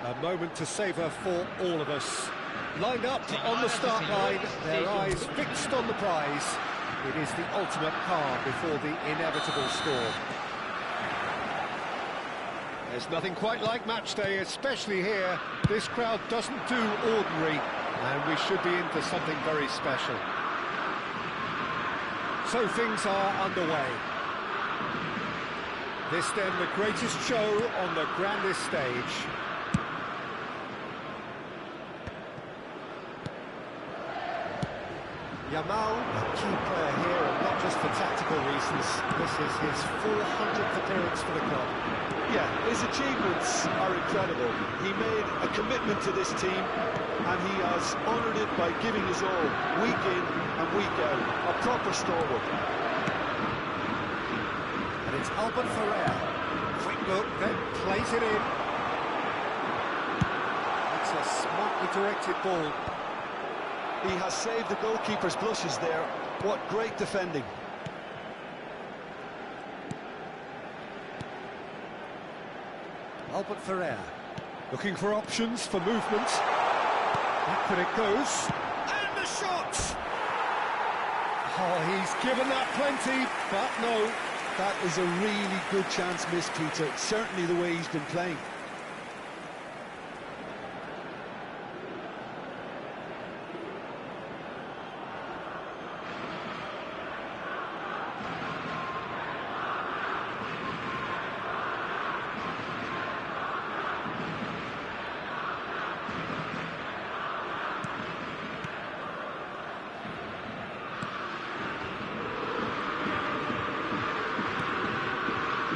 A moment to savour for all of us. Lined up on the start line, their eyes fixed on the prize. It is the ultimate calm before the inevitable storm. There's nothing quite like match day, especially here. This crowd doesn't do ordinary, and we should be in for something very special. So things are underway. This then the greatest show on the grandest stage. Yamal, a key player here, and not just for tactical reasons. This is his 400th appearance for the club. Yeah, his achievements are incredible. He made a commitment to this team, and he has honoured it by giving his all, week in and week out. A proper stalwart. And it's Albert Ferrer. Quick look, then plays it in. That's a smartly directed ball. He has saved the goalkeeper's blushes there. What great defending. Albert Ferrer, looking for options for movement. Back it goes. And the shot! Oh, he's given that plenty, but no. That is a really good chance missed, Peter. Certainly the way he's been playing.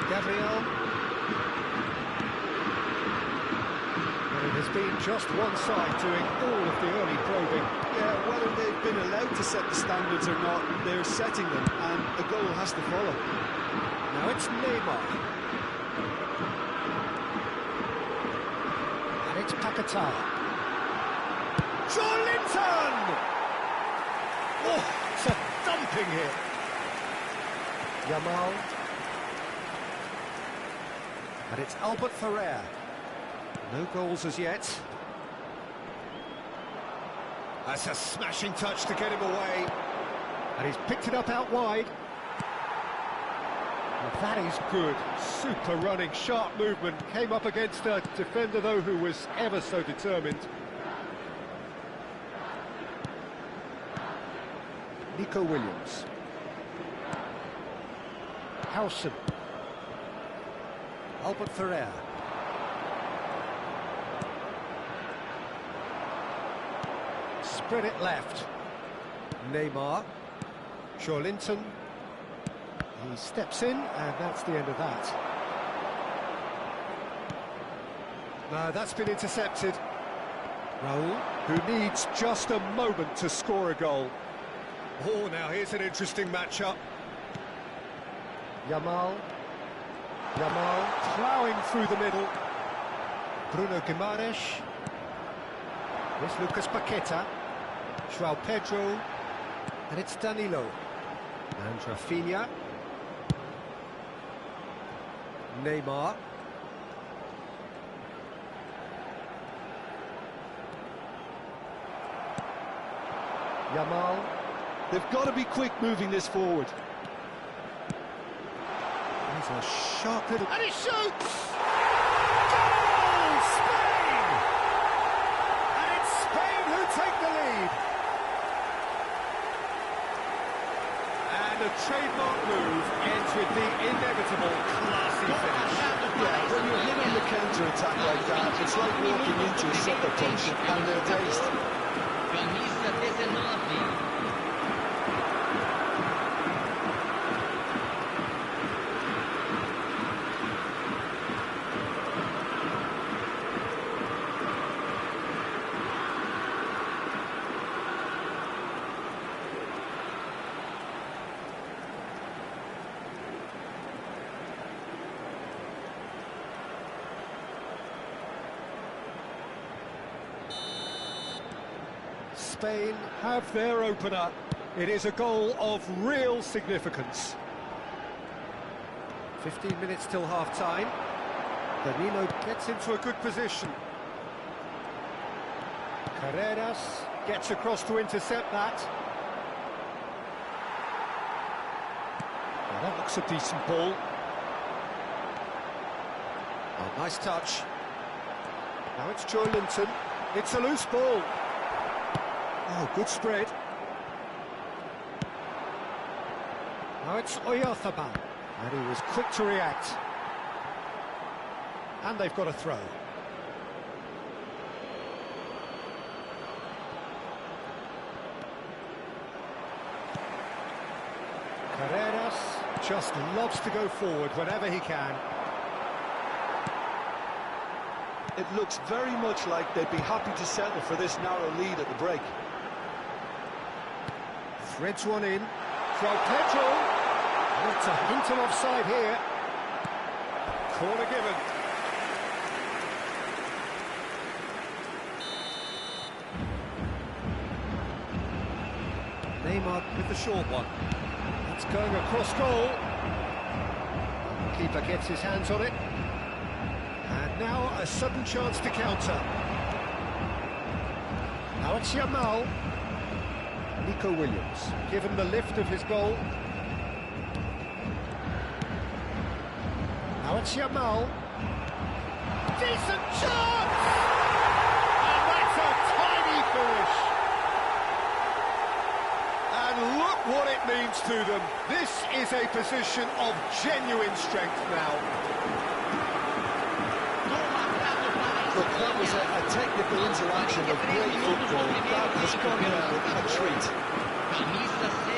Gabriel. And it has been just one side doing all of the early probing. Yeah, whether they've been allowed to set the standards or not, they're setting them, and a goal has to follow. Now it's Neymar. And it's Paquetá. Joelinton! Oh, it's a dumping hit. Yamal. And it's Albert Ferrer. No goals as yet. That's a smashing touch to get him away. And he's picked it up out wide. Well, that is good. Super running, sharp movement. Came up against a defender, though, who was ever so determined. Nico Williams. Howson. Albert Ferrer. Spread it left. Neymar. Joelinton. He steps in, and that's the end of that. No, that's been intercepted. Raul, who needs just a moment to score a goal. Oh, now here's an interesting matchup. Yamal. Yamal ploughing through the middle. Bruno Guimaraes. There's Lucas Paquetá. João Pedro. And it's Danilo. And Rafinha. Neymar. Yamal. They've got to be quick moving this forward. He's a sharp little... And he shoots! Goal! Spain! And it's Spain who take the lead. And a trademark move ends with the inevitable classy finish. Yeah, when you're hitting the counter-attack like that, it's like walking into a sucker punch and they're dazed. Camisa 19. Spain have their opener. It is a goal of real significance. 15 minutes till half-time. Danilo gets into a good position. Carreras gets across to intercept that. Well, that looks a decent ball. Oh, nice touch. Now it's Joe Linton. It's a loose ball. Oh, good spread. Now it's Oyarthabal. And he was quick to react. And they've got a throw. Carreras just loves to go forward whenever he can. It looks very much like they'd be happy to settle for this narrow lead at the break. Threads one in. João Pedro. It's a hint of offside here. Corner given. Neymar with the short one. That's going across goal. Keeper gets his hands on it. And now a sudden chance to counter. Now it's Yamal. Nico Williams, given the lift of his goal. Now it's Yamal. Decent chance! And that's a tiny finish. And look what it means to them. This is a position of genuine strength now. Look, that was a technical interaction of great football. That has gone down a treat. Camisa 7.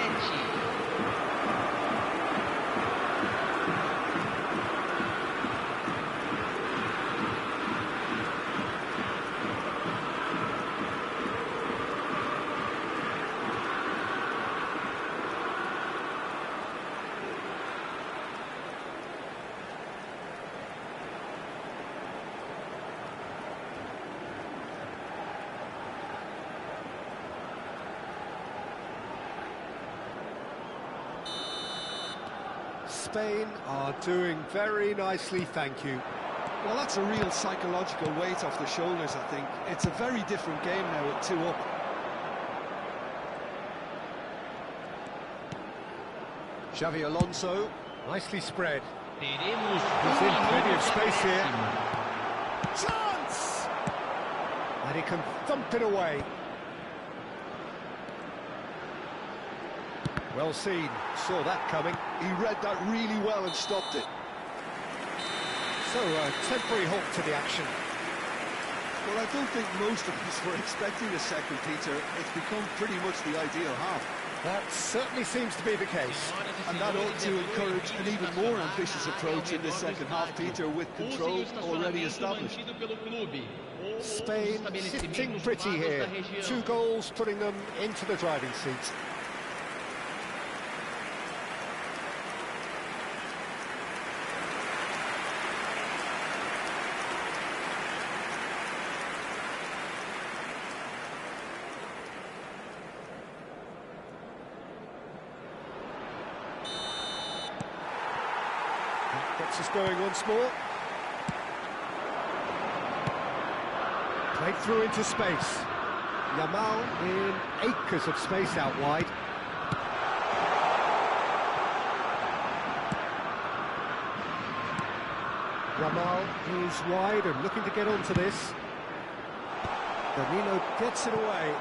Spain are doing very nicely, thank you. Well, that's a real psychological weight off the shoulders, I think. It's a very different game now at 2 up. Xavi Alonso, nicely spread. Teremos He's in plenty of minuto space here. décimo. Chance! And he can thump it away. Well seen, saw that coming. He read that really well and stopped it. So, a temporary halt to the action. Well, I don't think most of us were expecting a second, Peter. It's become pretty much the ideal half. That certainly seems to be the case. And that ought to encourage an even more ambitious approach in the second half, Peter, with control already established. Spain sitting pretty here. 2 goals putting them into the driving seat. Gets us going once more. Played through into space. Yamal in acres of space out wide. Yamal is wide and looking to get onto this. Danilo gets it away.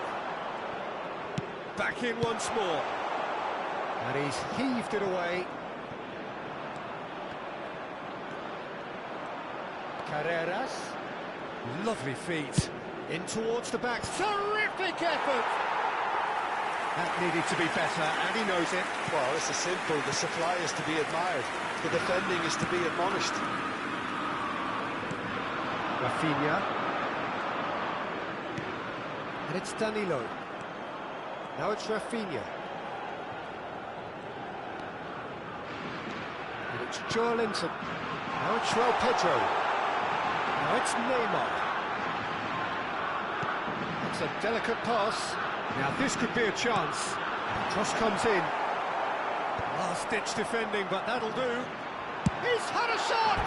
Back in once more. And he's heaved it away. Carreras, lovely feet, in towards the back, terrific effort! That needed to be better, and he knows it. Well, this is simple, the supply is to be admired, the defending is to be admonished. Rafinha. And it's Danilo. Now it's Rafinha. And it's Joe Linton. Now it's João Pedro. Now it's Neymar. That's a delicate pass. Now this could be a chance. The cross comes in. Last-ditch defending, but that'll do. He's had a shot!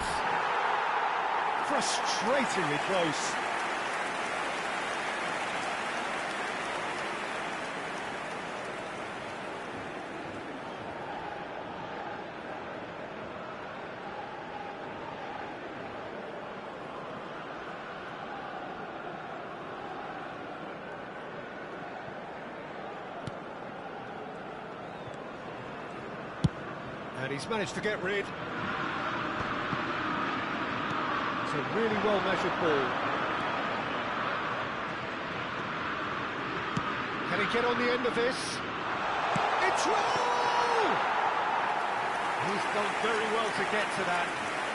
Frustratingly close. And he's managed to get rid. It's a really well-measured ball. Can he get on the end of this? It's Raul! He's done very well to get to that.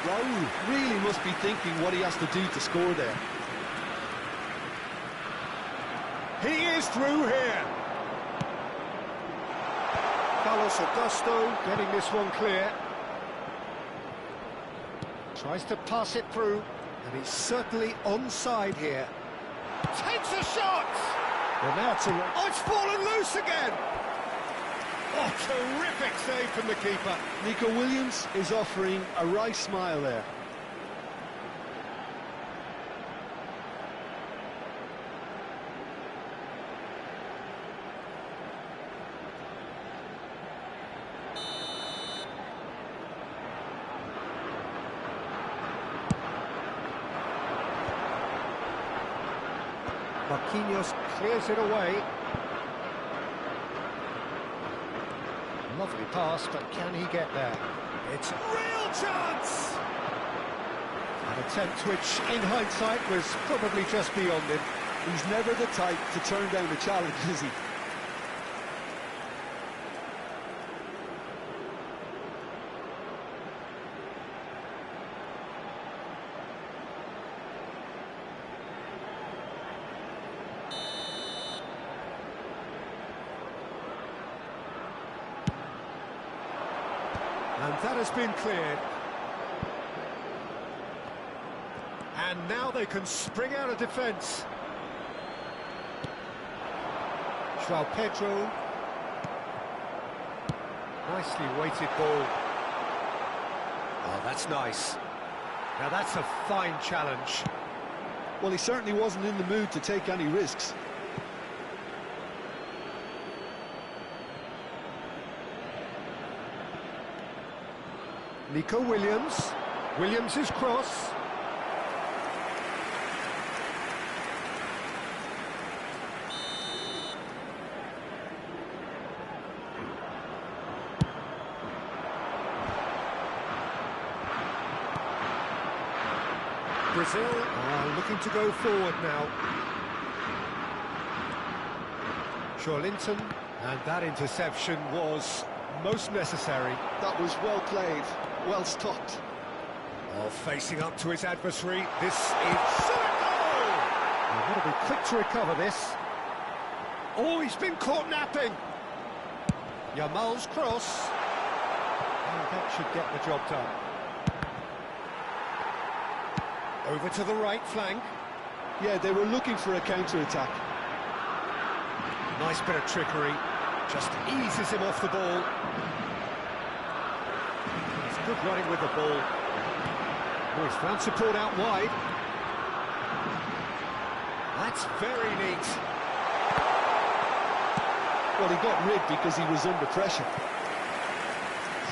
Raul really must be thinking what he has to do to score there. He is through here. Carlos Augusto getting this one clear. Tries to pass it through, and he's certainly onside here. Takes a shot! Well, now it's oh, it's fallen loose again! Oh, terrific save from the keeper. Nico Williams is offering a wry smile there. Marquinhos clears it away. Lovely pass, but can he get there? It's a real chance! An attempt which, in hindsight, was probably just beyond him. He's never the type to turn down a challenge, is he? And that has been cleared. And now they can spring out of defence. João Pedro. Nicely weighted ball. Oh, that's nice. Now that's a fine challenge. Well, he certainly wasn't in the mood to take any risks. Nico Williams. Williams' cross. Brazil are looking to go forward now. Linton, and that interception was most necessary. That was well played, well stopped. Oh, facing up to his adversary, this is... He's got to be quick to recover this. Oh, he's been caught napping. Yamal's cross. And that should get the job done. Over to the right flank. Yeah, they were looking for a counter-attack. Nice bit of trickery. Just eases him off the ball. He's good running with the ball. Oh, he's found support out wide. That's very neat. Well, he got rid because he was under pressure.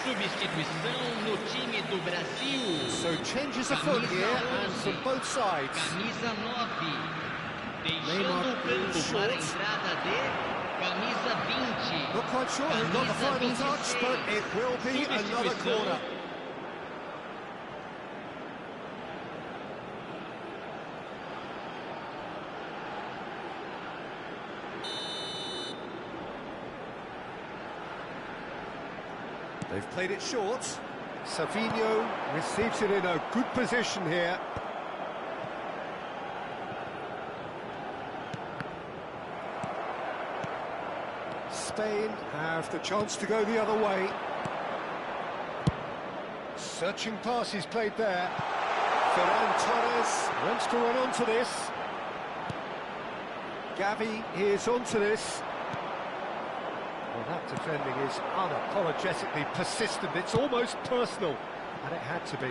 Substituição no time do Brasil. So changes afoot here, and from both sides. Camisa 9. Deixando o campo para a entrada de camisa 20. Not quite sure who got the final touch, but it will be another corner. They've played it short. Savinho receives it in a good position here. Spain have the chance to go the other way. Searching pass is played there. Ferran Torres wants to run onto this. Gavi is onto this. Well, that defending is unapologetically persistent. It's almost personal, and it had to be.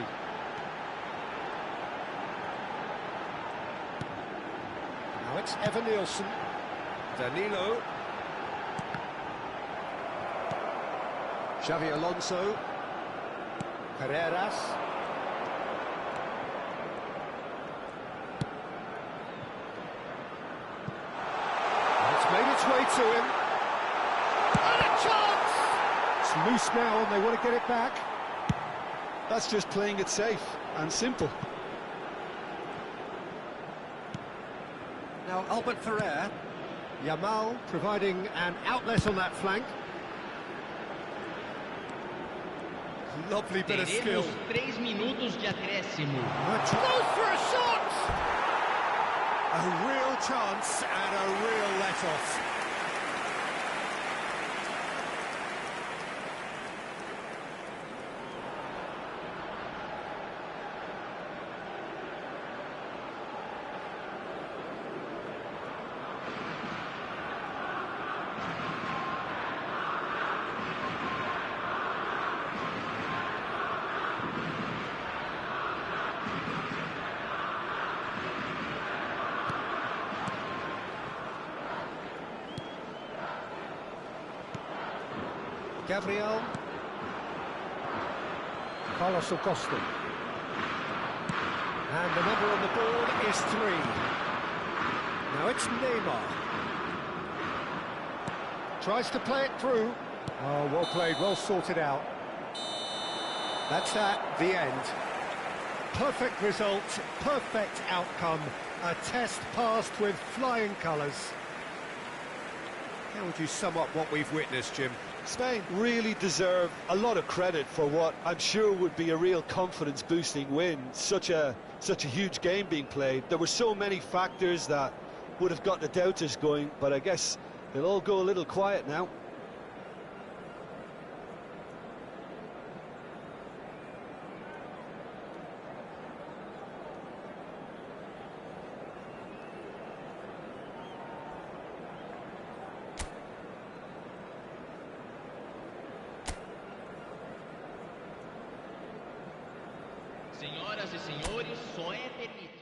Now it's Evan Nielsen. Danilo. Xavi Alonso. Carreras. And it's made its way to him. And a chance! It's loose now and they want to get it back. That's just playing it safe and simple. Now Albert Ferrer. Yamal providing an outlet on that flank. Lovely bit of skill. Teremos 3 minutos de acréscimo. Goes for a shot! A real chance and a real let-off. Gabriel. Carlos Acosta. And the number on the board is 3. Now it's Neymar. Tries to play it through. Oh, well played, well sorted out. That's that, the end. Perfect result, perfect outcome. A test passed with flying colours. How would you sum up what we've witnessed, Jim? Spain really deserve a lot of credit for what I'm sure would be a real confidence-boosting win. Such a huge game being played. There were so many factors that would have got the doubters going, but I guess they'll all go a little quiet now. Senhoras e senhores, só é permitido.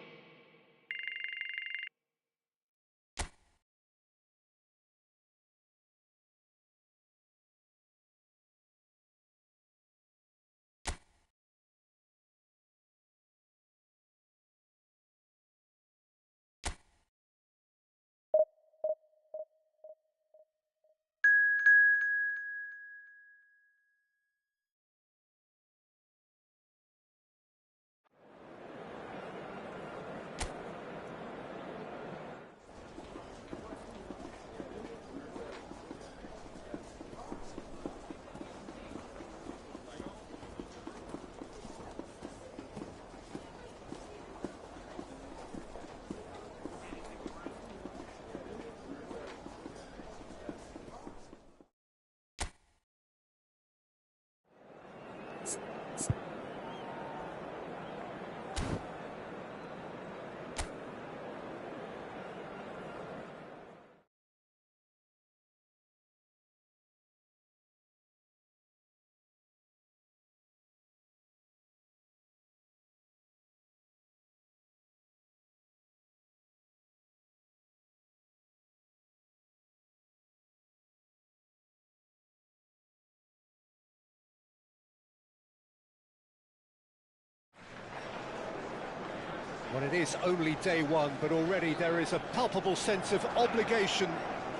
Well, it is only day one, but already there is a palpable sense of obligation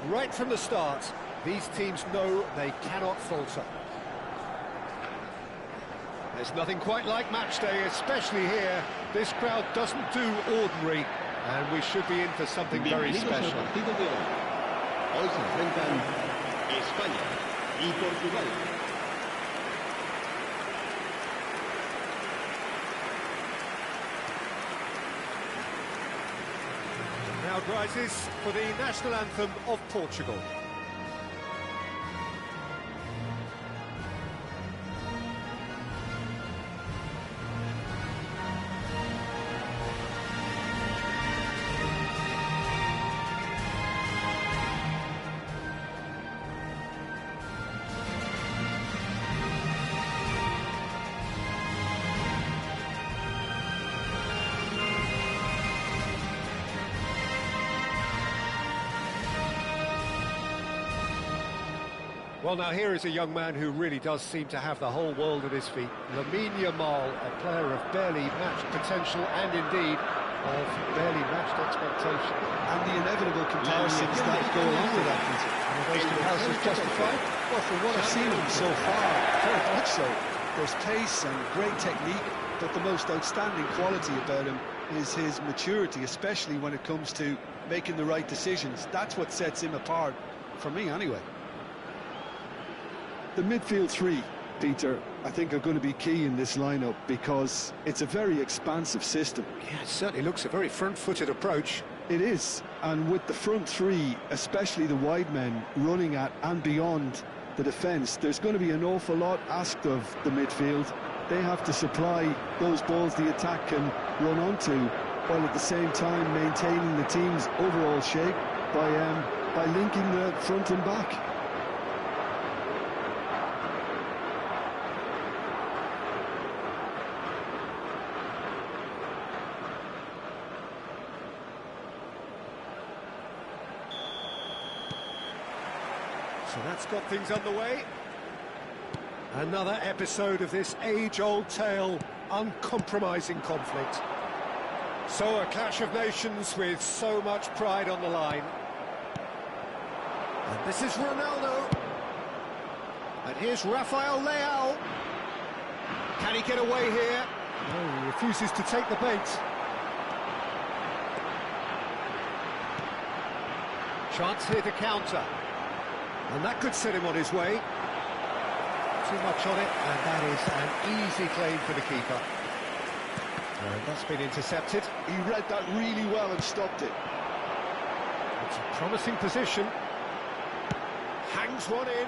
right from the start. These teams know they cannot falter. There's nothing quite like match day, especially here. This crowd doesn't do ordinary, and we should be in for something very special. Hoy se enfrentan España y Portugal. Crowd rises for the national anthem of Portugal. Well, now here is a young man who really does seem to have the whole world at his feet. Lamine Yamal, a player of barely matched potential and indeed of barely matched expectation. And the inevitable comparisons that go along with that, Peter. Are those comparisons justified? Well, from what I've seen of him so far, very much so. There's pace and great technique, but the most outstanding quality about him is his maturity, especially when it comes to making the right decisions. That's what sets him apart, for me anyway. The midfield three, Peter, I think are going to be key in this lineup because it's a very expansive system. Yeah, it certainly looks a very front-footed approach. It is, and with the front three, especially the wide men, running at and beyond the defence, there's going to be an awful lot asked of the midfield. They have to supply those balls the attack can run onto, while at the same time maintaining the team's overall shape by linking the front and back. So that's got things underway. Another episode of this age-old tale, uncompromising conflict. So a clash of nations with so much pride on the line. And this is Ronaldo. And here's Rafael Leao. Can he get away here? No, he refuses to take the bait. Chance here to counter. And that could set him on his way. Too much on it, and that is an easy claim for the keeper. And that's been intercepted. He read that really well and stopped it. It's a promising position. Hangs one in.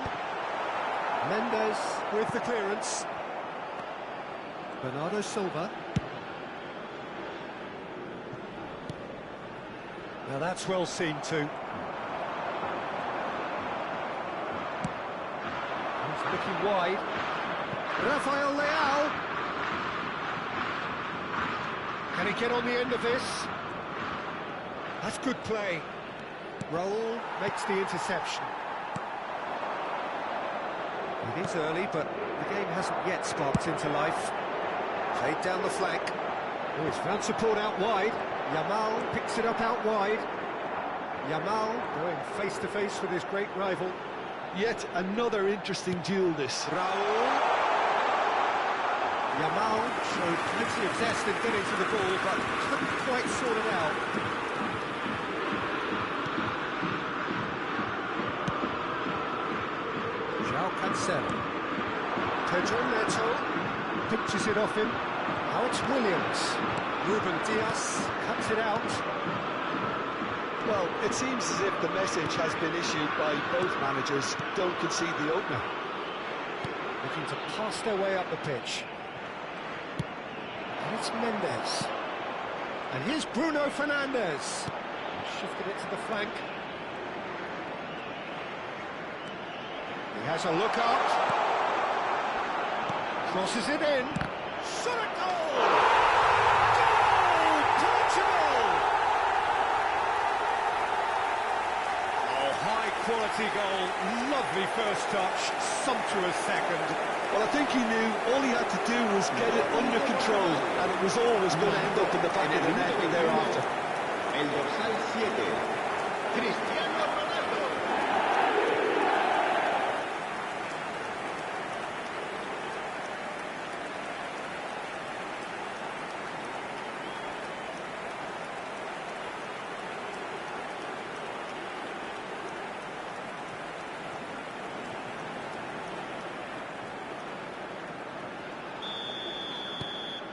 Mendes with the clearance. Bernardo Silva. Now that's well seen too. Looking wide. Rafael Leao. Can he get on the end of this? That's good play. Raul makes the interception. It is early, but the game hasn't yet sparked into life. Played down the flank. Oh, he's found support out wide. Yamal picks it up out wide. Yamal going face to face with his great rival. Yet another interesting duel, this. Raul. Yamal showed plenty of zest in getting to the ball, but couldn't quite sort it out. João Cancelo. Pedro Neto pinches it off him. Now it's Williams. Ruben Dias cuts it out. Well, it seems as if the message has been issued by both managers: don't concede the opener. Looking to pass their way up the pitch. And it's Mendes. And here's Bruno Fernandes. Shifted it to the flank. He has a look up. Crosses it in. Shot a goal! Goal! Portugal! High-quality goal, lovely first touch, sumptuous second. Well, I think he knew all he had to do was get it under control, and it was always going to end up in the back of the net thereafter. El dorsal 7, Cristiano Ronaldo.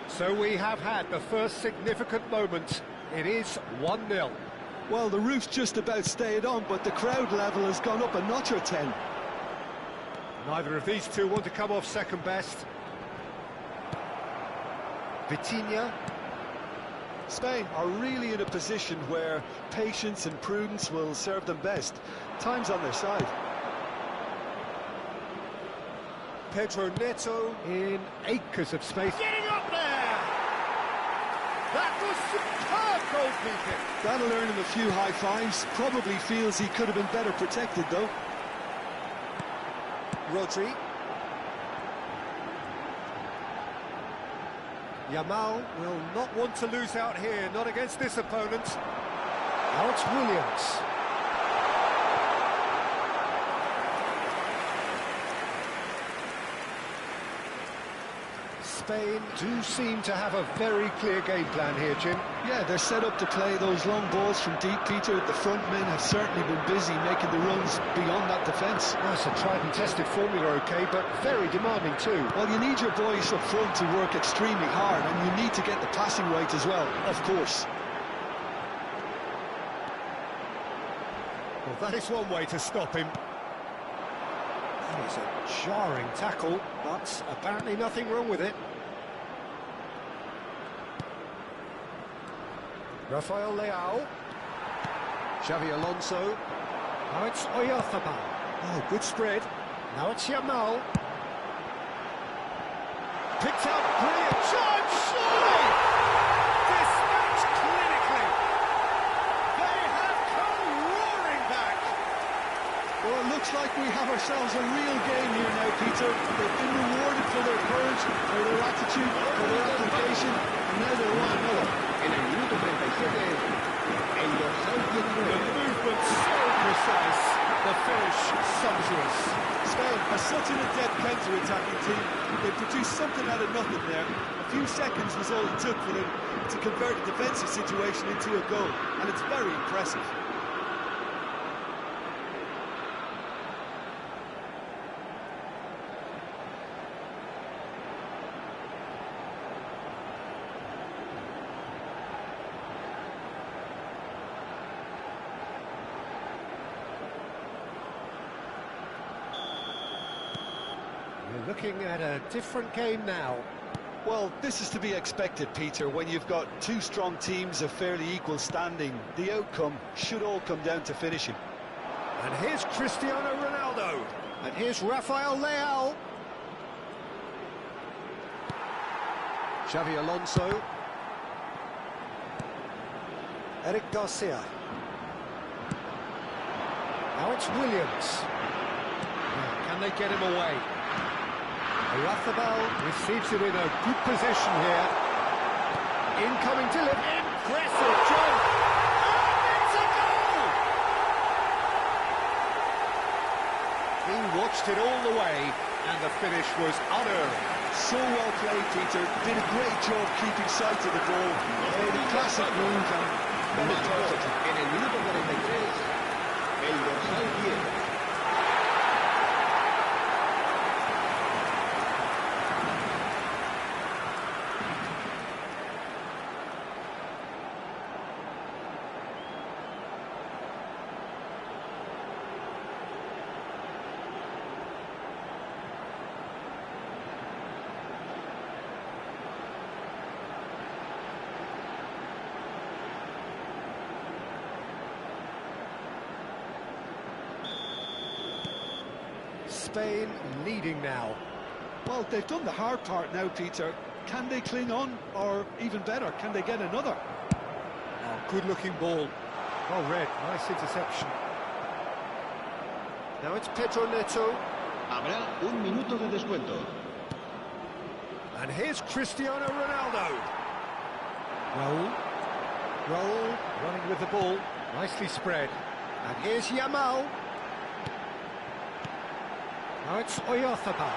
So we have had the first significant moment. It is 1-0. Well, the roof's just about stayed on, but the crowd level has gone up a notch or 10. Neither of these two want to come off second best. Vitinha. Spain are really in a position where patience and prudence will serve them best. Time's on their side. Pedro Neto in acres of space. Getting up there! That was superb goalkeeping. That'll earn him a few high fives. Probably feels he could have been better protected, though. Rodri. Yamal will not want to lose out here, not against this opponent. Now it's Williams. Spain do seem to have a very clear game plan here, Jim. Yeah, they're set up to play those long balls from deep, Peter. The front men have certainly been busy making the runs beyond that defence. That's a tried and tested formula, OK, but very demanding too. Well, you need your boys up front to work extremely hard, and you need to get the passing right as well, of course. Well, that is one way to stop him. That is a jarring tackle, but apparently nothing wrong with it. Rafael Leao. Xavi Alonso. Now it's Oyarzabal. Oh, good spread. Now it's Yamal. Picked out, brilliant chance, surely! Dispatched clinically. They have come roaring back. Well, it looks like we have ourselves a real game here now, Peter. They've been rewarded for their courage, for their attitude, for their application, and now they want another. En el minuto 37, el dorsal 19. The movement so precise, the finish sumptuous. Spain are such an adept counter-attacking team. They produced something out of nothing there. A few seconds was all it took for them to convert a defensive situation into a goal, and it's very impressive. We're looking at a different game now. Well, this is to be expected, Peter. When you've got two strong teams of fairly equal standing, the outcome should all come down to finishing. And here's Cristiano Ronaldo. And here's Rafael Leao. Xavi Alonso. Eric Garcia. Now it's Williams. Now, can they get him away? Oyarzabal receives it in a good position here. Incoming delivery. Impressive job. And it's a goal! He watched it all the way, and the finish was unearned. So well played, Peter. Did a great job keeping sight of the ball. Made a classic move and got it perfectly. En el minuto 43, el dorsal 10. Spain leading now. Well, they've done the hard part now, Peter. Can they cling on, or even better, can they get another? Oh, good-looking ball. Well read, nice interception. Now it's Pedro Neto. Habrá un minuto de descuento. And here's Cristiano Ronaldo. Raul running with the ball. Nicely spread. And here's Yamal. Now it's Oyarzabal.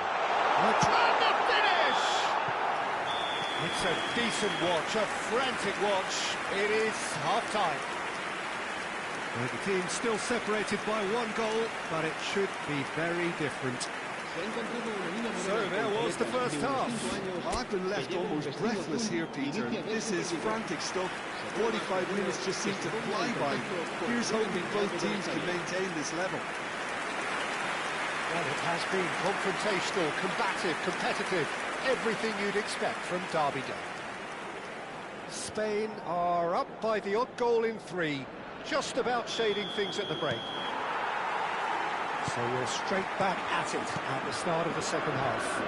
And the finish! It's a decent watch, a frantic watch. It is half-time. Well, the team's still separated by one goal, but it should be very different. So there was the first half. I've been left almost breathless here, Peter. This is frantic stuff. 45 minutes just seem to fly by. Here's hoping both teams can maintain this level. Well, it has been confrontational, combative, competitive, everything you'd expect from Derby Day. Spain are up by the odd goal in 3, just about shading things at the break. So we're straight back at it at the start of the second half.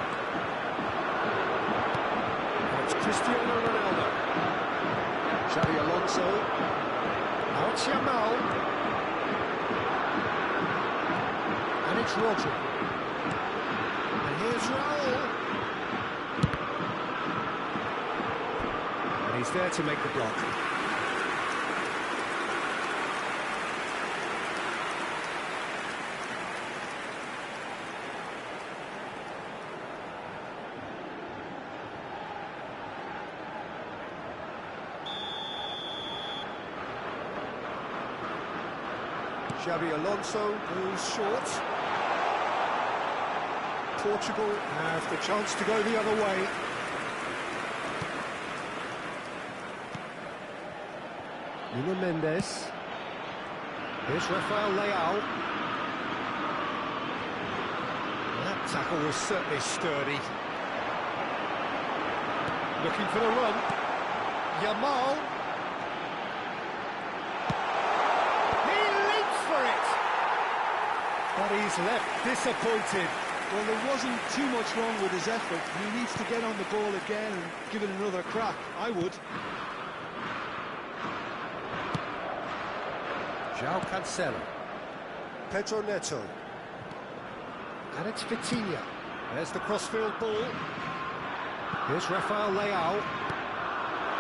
Now it's Cristiano Ronaldo. Xavi Alonso. Now it's Yamal. And it's Rodri. And here's Raul. He's there to make the block. Xabi Alonso goes short. Portugal have the chance to go the other way. Nuno Mendes. Here's Rafael Leao. That tackle was certainly sturdy. Looking for the run. Yamal. He leaps for it. But he's left disappointed. Well, there wasn't too much wrong with his effort. He needs to get on the ball again and give it another crack. I would. João Cancelo. Pedro Neto. And it's Vitinha. There's the crossfield ball. Here's Rafael Leao.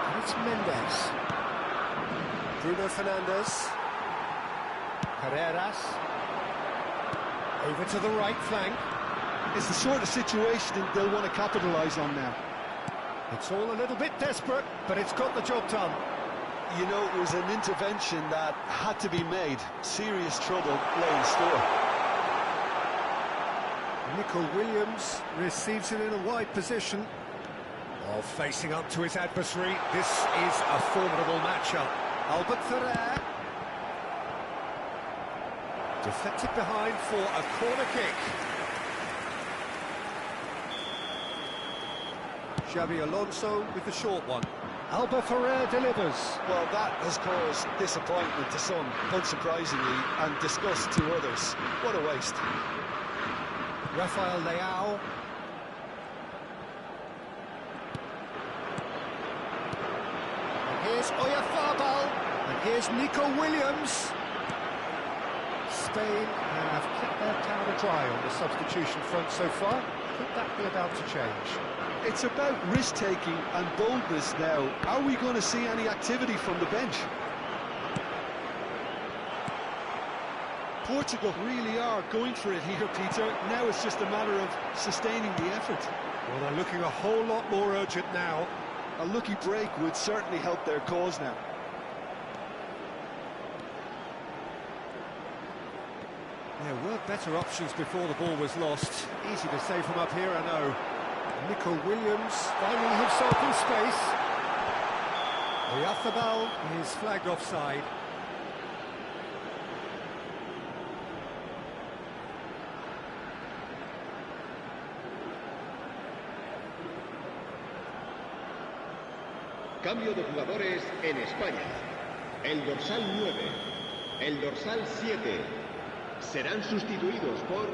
And it's Mendes. Bruno Fernandes. Carreras. Over to the right flank. It's the sort of situation they'll want to capitalise on now. It's all a little bit desperate, but it's got the job done. You know, it was an intervention that had to be made. Serious trouble lay in store. Nico Williams receives it in a wide position. Oh, facing up to his adversary. This is a formidable matchup. Albert Ferrer. Deflected behind for a corner kick. Xabi Alonso with the short one. Alba Ferrer delivers. Well, that has caused disappointment to some, unsurprisingly, and disgust to others. What a waste. Rafael Leao. And here's Oyarzabal. And here's Nico Williams. Spain have kept their powder dry on the substitution front so far. Could that be about to change? It's about risk-taking and boldness now. Are we going to see any activity from the bench? Portugal really are going for it here, Peter. Now it's just a matter of sustaining the effort. Well, they're looking a whole lot more urgent now. A lucky break would certainly help their cause now. There were better options before the ball was lost. Easy to say from up here, I know. Nico Williams finding himself in space. Oyarzabal is flagged offside. Cambio de jugadores en España. El dorsal 9, el dorsal 7 serán sustituidos por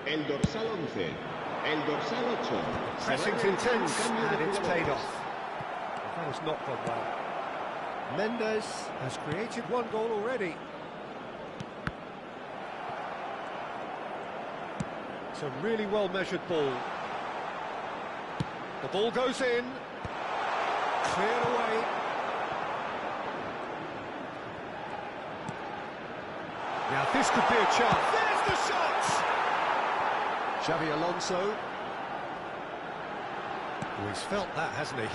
el dorsal 11, el dorsal 8. Pressing's intense and it's paid off. That has not gone well. Mendes has created one goal already. It's a really well-measured ball. The ball goes in. Cleared away. Now this could be a chance. There's the shot! Xabi Alonso. Oh, he's felt that, hasn't he?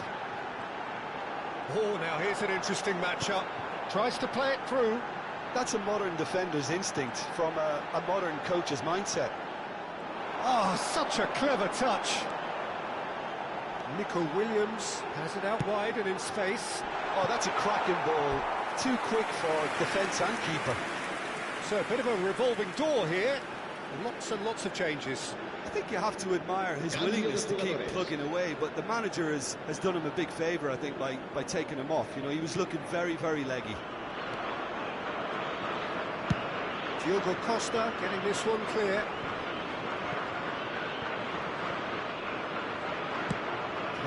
Oh, now here's an interesting matchup. Tries to play it through. That's a modern defender's instinct from a modern coach's mindset. Oh, such a clever touch. Nico Williams has it out wide and in space. Oh, that's a cracking ball. Too quick for defence and keeper. So a bit of a revolving door here. Lots and lots of changes. I think you have to admire his willingness to keep plugging away, but the manager has done him a big favour, I think, by taking him off. You know, he was looking very, very leggy. Diogo Costa getting this one clear.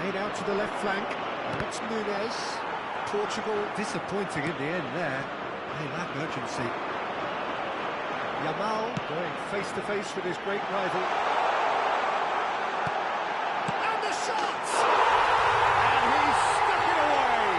Played out to the left flank. And it's Nunes. Portugal disappointing in the end there. They lack urgency. Yamal going face-to-face with his great rival. And the shot! And he's stuck it away!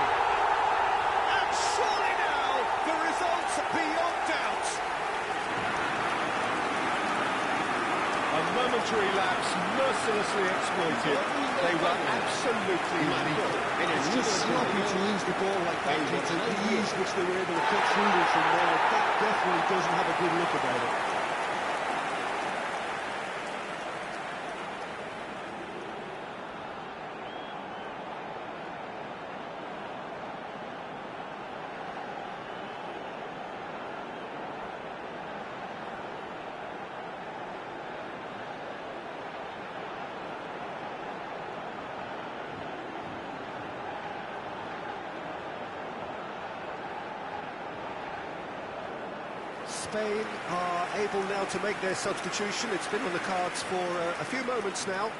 Momentary lapse mercilessly exploited. They were absolutely manic. It's just sloppy to lose the ball like that, Peter. The ease which they were able to cut through it from there, that definitely doesn't have a good look about it. Spain are able now to make their substitution. It's been on the cards for a few moments now.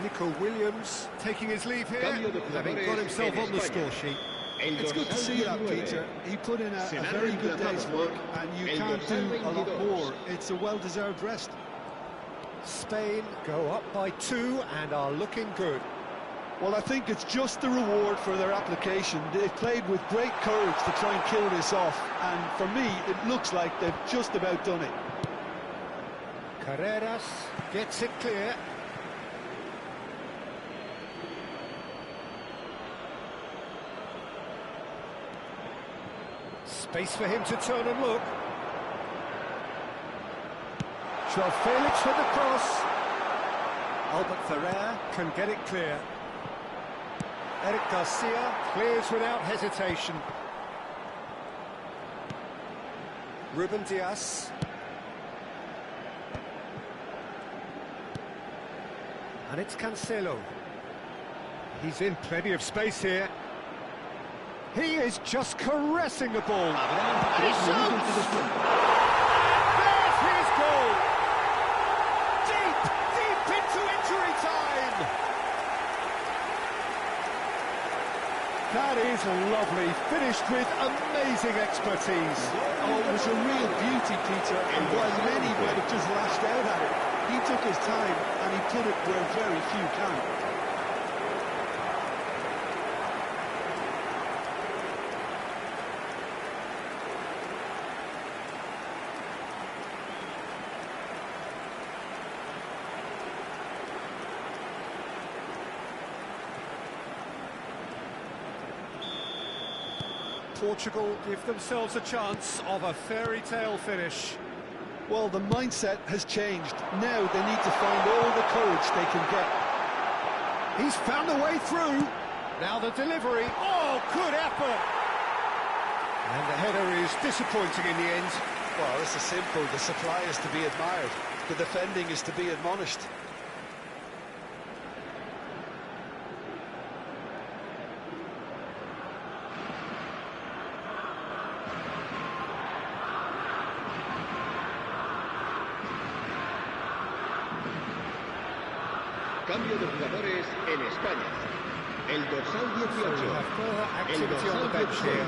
Nico Williams taking his leave here, having got himself on the score sheet. It's good to see that, Peter. He put in a very good day's work, and you can't do a lot more. It's a well-deserved rest. Spain go up by 2 and are looking good. Well, I think it's just the reward for their application. They've played with great courage to try and kill this off, and for me, it looks like they've just about done it. Carreras gets it clear. Space for him to turn and look. Joao Felix with the cross. Albert Ferrer can get it clear. Eric Garcia clears without hesitation. Ruben Diaz. And it's Cancelo. He's in plenty of space here. He is just caressing the ball. And he shoots! There's his goal! Deep into injury time! That is lovely, finished with amazing expertise. Oh, it was a real beauty, Peter, and while many might have just lashed out at it, he took his time and he put it where very few can. Portugal give themselves a chance of a fairy tale finish. Well, the mindset has changed. Now they need to find all the courage they can get. He's found a way through. Now the delivery. Oh, good effort. And the header is disappointing in the end. Well, this is simple. The supply is to be admired. The defending is to be admonished. Cambio de jugadores en España. El dorsal 18, el dorsal 16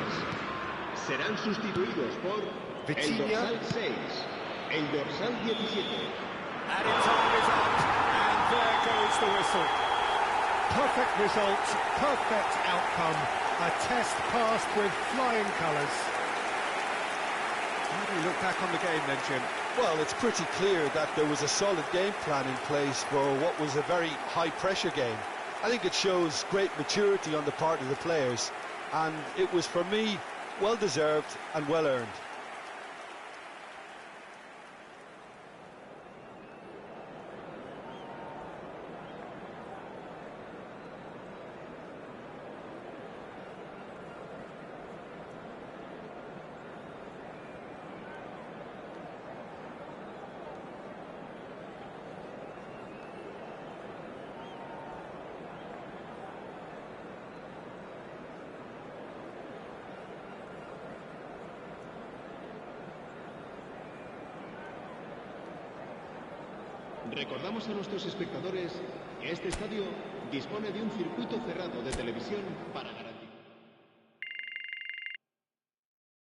serán sustituidos por el dorsal 6, el dorsal 17. Added time is up, and there goes the whistle. Perfect result, perfect outcome. A test passed with flying colours. How do you look back on the game then, Jim? Well, it's pretty clear that there was a solid game plan in place for what was a very high-pressure game. I think it shows great maturity on the part of the players, and it was, for me, well-deserved and well-earned. Recordamos a nuestros espectadores que este estadio dispone de un circuito cerrado de televisión para